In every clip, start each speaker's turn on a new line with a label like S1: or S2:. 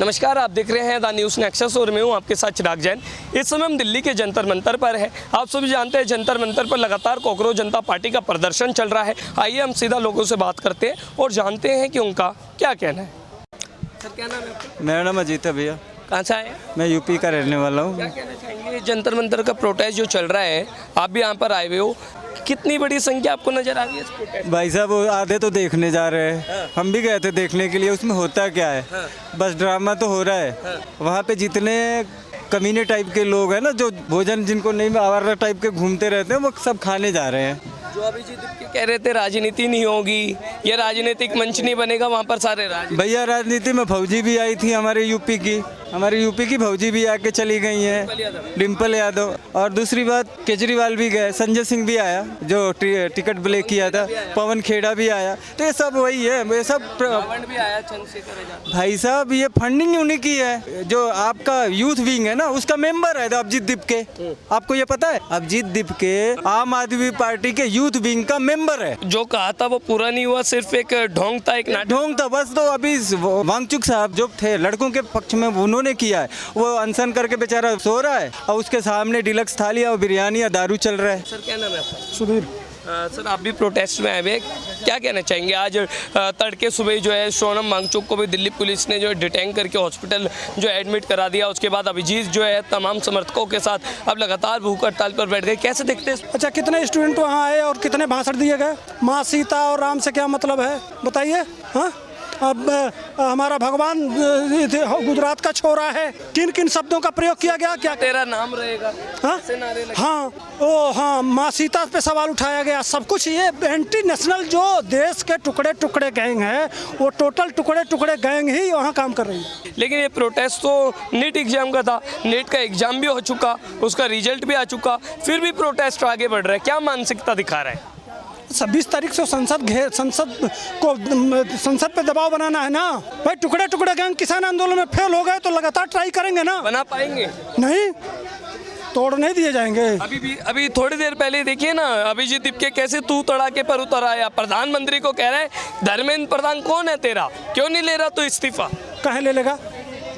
S1: नमस्कार, आप देख रहे हैं द न्यूज़ नेक्सस और मैं हूं आपके साथ चिराग जैन। इस समय हम दिल्ली के जंतर मंतर पर है। आप सभी जानते हैं जंतर मंतर पर लगातार कॉकरोच जनता पार्टी का प्रदर्शन चल रहा है। आइए हम सीधा लोगों से बात करते हैं और जानते हैं कि उनका क्या कहना है। सर, क्या नाम है आपका?
S2: मेरा नाम अजीत है भैया।
S1: कहाँ से आए हैं?
S2: मैं यूपी का रहने वाला हूँ।
S1: क्या कहना चाहेंगे जंतर मंतर का प्रोटेस्ट जो चल रहा है, आप भी यहाँ पर आए हुए हो, कितनी बड़ी संख्या आपको नजर आ रही है इस प्रोटेस्ट?
S2: भाई साहब वो आधे तो देखने जा रहे हैं, हम भी गए थे देखने के लिए। उसमें होता क्या है, बस ड्रामा तो हो रहा है। वहाँ पे जितने कमीने टाइप के लोग हैं ना, जो भोजन जिनको नहीं आवारा टाइप के घूमते रहते हैं, वो सब खाने जा रहे हैं।
S1: जो अभिजीत दीपके कह रहे थे राजनीति नहीं होगी, ये राजनीतिक मंच नहीं बनेगा, वहाँ पर सारे
S2: भैया राजनीति में फौजी भी आई थी हमारे यूपी की फौजी भी आके चली गई हैं, डिम्पल यादव। और दूसरी बात, केजरीवाल भी गए, संजय सिंह भी आया जो टिकट ब्लैक किया था, पवन खेड़ा भी आया। तो ये सब वही है, ये सब
S1: भी आया, चंद्रशेखर आजाद।
S2: भाई साहब ये फंडिंग उन्हीं की है। जो आपका यूथ विंग है ना, उसका मेंबर है अभिजीत दीपके। आपको ये पता है? अभिजीत दीपके आम आदमी पार्टी के यूथ विंग का मेंबर है।
S1: जो कहा था वो पूरा नहीं हुआ, सिर्फ एक ढोंग था, एक
S2: ढोंग था बस। तो अभी वांगचुक साहब जो थे लड़कों के पक्ष में, उन्होंने किया है, वो अनशन करके बेचारा सो रहा है और उसके सामने डिलक्स थाली और बिरयानी या दारू चल रहा है।
S1: सर, क्या नाम है आपका?
S2: सुधीर।
S1: सर, आप भी प्रोटेस्ट में आए हुए, क्या कहना चाहेंगे? आज तड़के सुबह जो है सोनम वांगचुक को भी दिल्ली पुलिस ने जो है डिटेन करके हॉस्पिटल जो एडमिट करा दिया। उसके बाद अभिजीत जो है तमाम समर्थकों के साथ अब लगातार भूख हड़ताल पर बैठ गए। कैसे देखते हैं?
S3: अच्छा, कितने स्टूडेंट वहाँ आए और कितने भाषण दिए गए? माँ सीता और राम से क्या मतलब है, बताइए। हाँ, अब हमारा भगवान गुजरात का छोरा है, किन किन शब्दों का प्रयोग किया गया? क्या
S1: तेरा नाम रहेगा?
S3: हाँ हाँ, ओ हाँ, माँ सीता पे सवाल उठाया गया, सब कुछ। ये एंटी नेशनल जो देश के टुकड़े टुकड़े गैंग है, वो टोटल टुकड़े टुकड़े गैंग ही वहाँ काम कर रही है।
S1: लेकिन ये प्रोटेस्ट तो नीट एग्जाम का था, नीट का एग्जाम भी हो चुका, उसका रिजल्ट भी आ चुका, फिर भी प्रोटेस्ट आगे बढ़ रहा है। क्या मानसिकता दिखा रहा है?
S3: 26 तारीख से संसद पे दबाव बनाना है ना भाई। टुकड़े टुकड़े गैंग किसान आंदोलन में फेल हो गए तो लगातार ट्राई करेंगे ना।
S1: बना पाएंगे?
S3: नहीं, तोड़ नहीं दिए जाएंगे।
S1: अभी थोड़ी देर पहले देखिए ना, अभिजीत दीपके कैसे तू तड़ाके पर उतर आया, प्रधानमंत्री को कह रहा है धर्मेंद्र प्रधान कौन है तेरा, क्यों नहीं ले रहा तो इस्तीफा?
S3: कहाँ ले लेगा?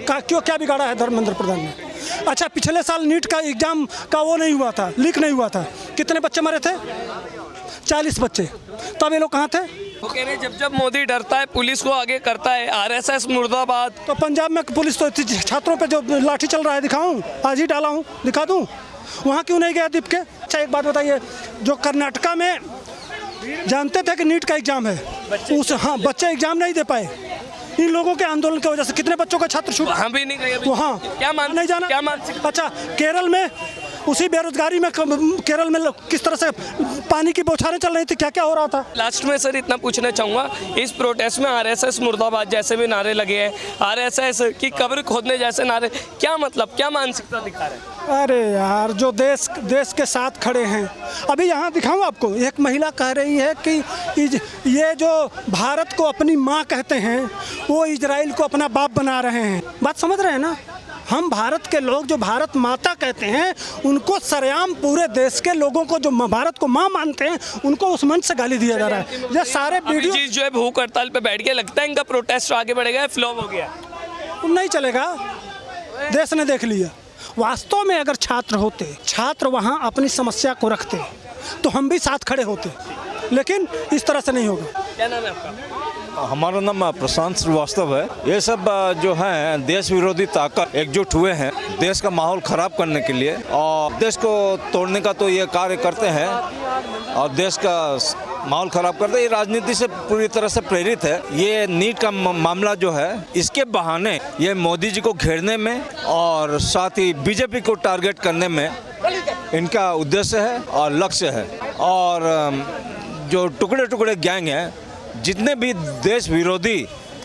S3: क्यों, क्या बिगाड़ा है धर्मेंद्र प्रधान ने? अच्छा, पिछले साल नीट का एग्जाम का वो नहीं हुआ था, लीक नहीं हुआ था, कितने बच्चे मरे थे? 40 बच्चे। तब ये लोग कहाँ थे?
S1: वो कह रहे जब मोदी डरता है पुलिस को आगे करता है, आरएसएस मुर्दाबाद।
S3: तो पंजाब में पुलिस तो छात्रों पे जो लाठी चल रहा है, दिखाऊं? आज ही डाला हूँ, दिखा दूँ? वहाँ क्यों नहीं गया दीपके? अच्छा, एक बात बताइए, जो कर्नाटका में जानते थे कि नीट का एग्जाम है, हाँ, बच्चे एग्जाम नहीं दे पाए। इन लोगों के आंदोलन की वजह से कितने बच्चों का छात्र छूट।
S1: हम भी नहीं गए
S3: वहाँ,
S1: क्या मान
S3: नहीं जाना?
S1: क्या मान?
S3: अच्छा, केरल में उसी बेरोजगारी में केरल में किस तरह से पानी की बौछारें चल रही थी, क्या क्या हो रहा था?
S1: लास्ट में सर इतना पूछना चाहूँगा, इस प्रोटेस्ट में आरएसएस मुर्दाबाद जैसे भी नारे लगे हैं, आरएसएस की कब्र खोदने जैसे नारे, क्या मतलब, क्या मानसिकता दिखा रहे हैं?
S3: अरे यार, जो देश के साथ खड़े हैं। अभी यहाँ दिखाऊँ आपको, एक महिला कह रही है कि ये जो भारत को अपनी माँ कहते हैं, वो इजराइल को अपना बाप बना रहे हैं। बात समझ रहे हैं ना? हम भारत के लोग जो भारत माता कहते हैं, उनको सरेआम पूरे देश के लोगों को जो भारत को माँ मानते हैं, उनको उस मंच से गाली दिया जा रहा है। ये सारे वीडियो
S1: जो है भूख हड़ताल पे बैठ के, लगता है इनका प्रोटेस्ट आगे बढ़ेगा, फ्लॉप हो गया?
S3: नहीं चलेगा, देश ने देख लिया। वास्तव में अगर छात्र वहाँ अपनी समस्या को रखते तो हम भी साथ खड़े होते, लेकिन इस तरह से नहीं होगा।
S1: क्या नाम है आपका?
S4: हमारा नाम प्रशांत श्रीवास्तव है। ये सब जो हैं देश विरोधी ताकत एकजुट हुए हैं देश का माहौल खराब करने के लिए, और देश को तोड़ने का तो ये कार्य करते हैं और देश का माहौल खराब करते हैं। ये राजनीति से पूरी तरह से प्रेरित है। ये नीट का मामला जो है, इसके बहाने ये मोदी जी को घेरने में और साथ ही बीजेपी को टारगेट करने में इनका उद्देश्य है और लक्ष्य है। और जो टुकड़े टुकड़े गैंग हैं, जितने भी देश विरोधी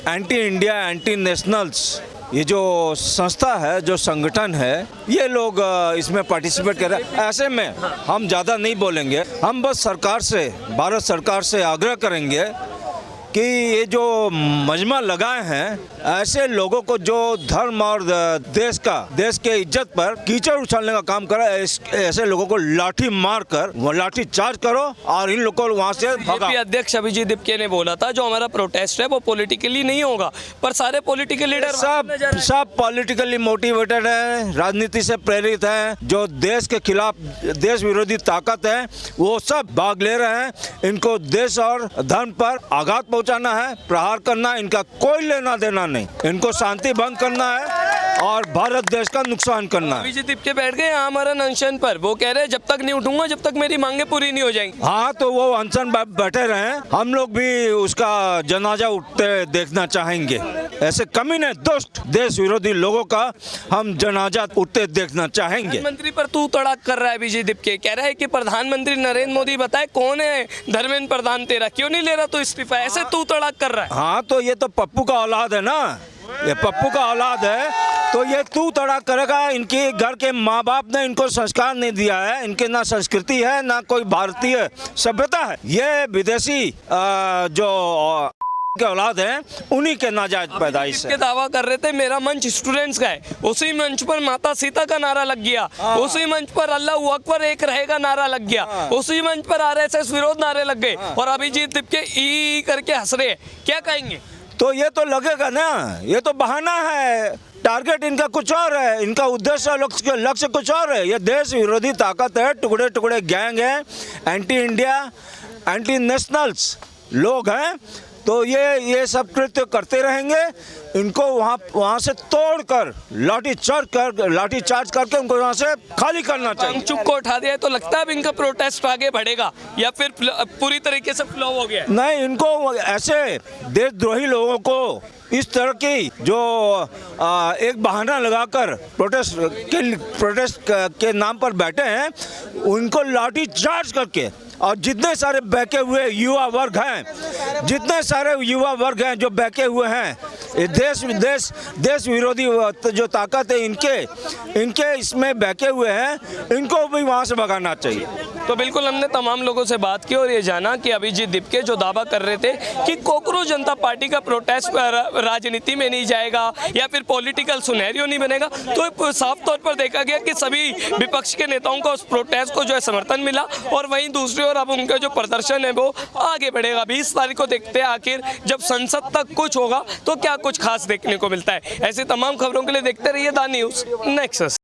S4: एंटी इंडिया एंटी नेशनल्स ये जो संस्था है, जो संगठन है, ये लोग इसमें पार्टिसिपेट कर रहे हैं। ऐसे में हम ज़्यादा नहीं बोलेंगे, हम बस सरकार से, भारत सरकार से आग्रह करेंगे कि ये जो मजमा लगाए हैं ऐसे लोगों को जो धर्म और देश के इज्जत पर कीचड़ उछालने का काम करा, ऐसे लोगों को लाठी मार कर वो लाठी चार्ज करो और इन लोगों को वहाँ से भगा।
S1: बीजेपी अध्यक्ष अभिजीत दिपके ने बोला था जो हमारा प्रोटेस्ट है वो पॉलिटिकली नहीं होगा, पर सारे पॉलिटिकल लीडर
S4: सब पॉलिटिकली मोटिवेटेड है, राजनीति से प्रेरित है। जो देश के खिलाफ देश विरोधी ताकत है वो सब भाग ले रहे हैं। इनको देश और धर्म पर आघात पहुंचाना है, प्रहार करना, इनका कोई लेना देना नहीं। इनको शांति भंग करना है और भारत देश का नुकसान करना है।
S1: अभिजीत दिपके बैठ गए आमरण अनशन पर, वो कह रहे हैं जब तक नहीं उठूंगा जब तक मेरी मांगे पूरी नहीं हो जाएंगी।
S4: हाँ, तो वो अनशन बैठे रहे, हम लोग भी उसका जनाजा उठते देखना चाहेंगे। ऐसे कमीने दुष्ट देश विरोधी लोगों का हम जनाजा उठते देखना चाहेंगे।
S1: प्रधानमंत्री पर तू तड़ाक कर रहा है अभिजीत दिपके, कह रहा है कि प्रधानमंत्री नरेंद्र मोदी बताए कौन है धर्मेंद्र प्रधान तेरा, क्यों नहीं ले रहा तू इस्तीफा, ऐसे तू तड़ाक कर रहा है।
S4: हाँ, तो ये तो पप्पू का औलाद है ना, ये पप्पू का औलाद है, तो ये तू तड़ाक करेगा। इनके घर के माँ बाप ने इनको संस्कार नहीं दिया है, इनके ना संस्कृति है ना कोई भारतीय सभ्यता है। ये विदेशी जो के औलाद हैं उन्हीं के नाजायज पैदाइश है।
S1: दावा कर रहे थे मेरा मंच स्टूडेंट्स का है, उसी मंच पर माता सीता का नारा लग गया, उसी मंच पर अल्लाह अकबर एक रहेगा नारा लग गया, उसी मंच पर आरएसएस विरोध नारे लग गए और अभिजीत दिपके ई करके हंस रहे हैं। क्या कहेंगे?
S4: तो ये तो लगेगा ना, ये तो बहाना है। टारगेट इनका कुछ और है, इनका उद्देश्य लक्ष्य कुछ और है। ये देश विरोधी ताकत है, टुकड़े टुकड़े गैंग है, एंटी इंडिया एंटी नेशनल्स लोग हैं। तो ये सब कृत्य करते रहेंगे। इनको वहाँ से तोड़कर लाठी चार्ज करके उनको वहाँ से खाली करना चाहिए।
S1: चुप को उठा दिया है तो लगता है अब इनका प्रोटेस्ट आगे बढ़ेगा या फिर पूरी तरीके से फ्लॉप हो गया है?
S4: नहीं, इनको ऐसे देशद्रोही लोगों को इस तरह की जो एक बहाना लगाकर प्रोटेस्ट के नाम पर बैठे हैं उनको लाठी चार्ज करके, और जितने सारे बहके हुए युवा वर्ग हैं जो बहके हुए हैं, ये देश विरोधी जो ताकत है इनके इसमें बहके हुए हैं, इनको भी वहाँ से भगाना चाहिए।
S1: तो बिल्कुल हमने तमाम लोगों से बात की और ये जाना कि अभिजीत दिपके जो दावा कर रहे थे कि कोकरोच जनता पार्टी का प्रोटेस्ट राजनीति में नहीं जाएगा या फिर पॉलिटिकल सुनहरियो नहीं बनेगा, तो साफ तौर पर देखा गया कि सभी विपक्ष के नेताओं को उस प्रोटेस्ट को जो है समर्थन मिला और वहीं दूसरी ओर अब उनका जो प्रदर्शन है वो आगे बढ़ेगा। 20 तारीख को देखते हैं आखिर जब संसद तक कुछ होगा तो क्या कुछ खास देखने को मिलता है। ऐसी तमाम खबरों के लिए देखते रहिए द न्यूज़ नेक्सस।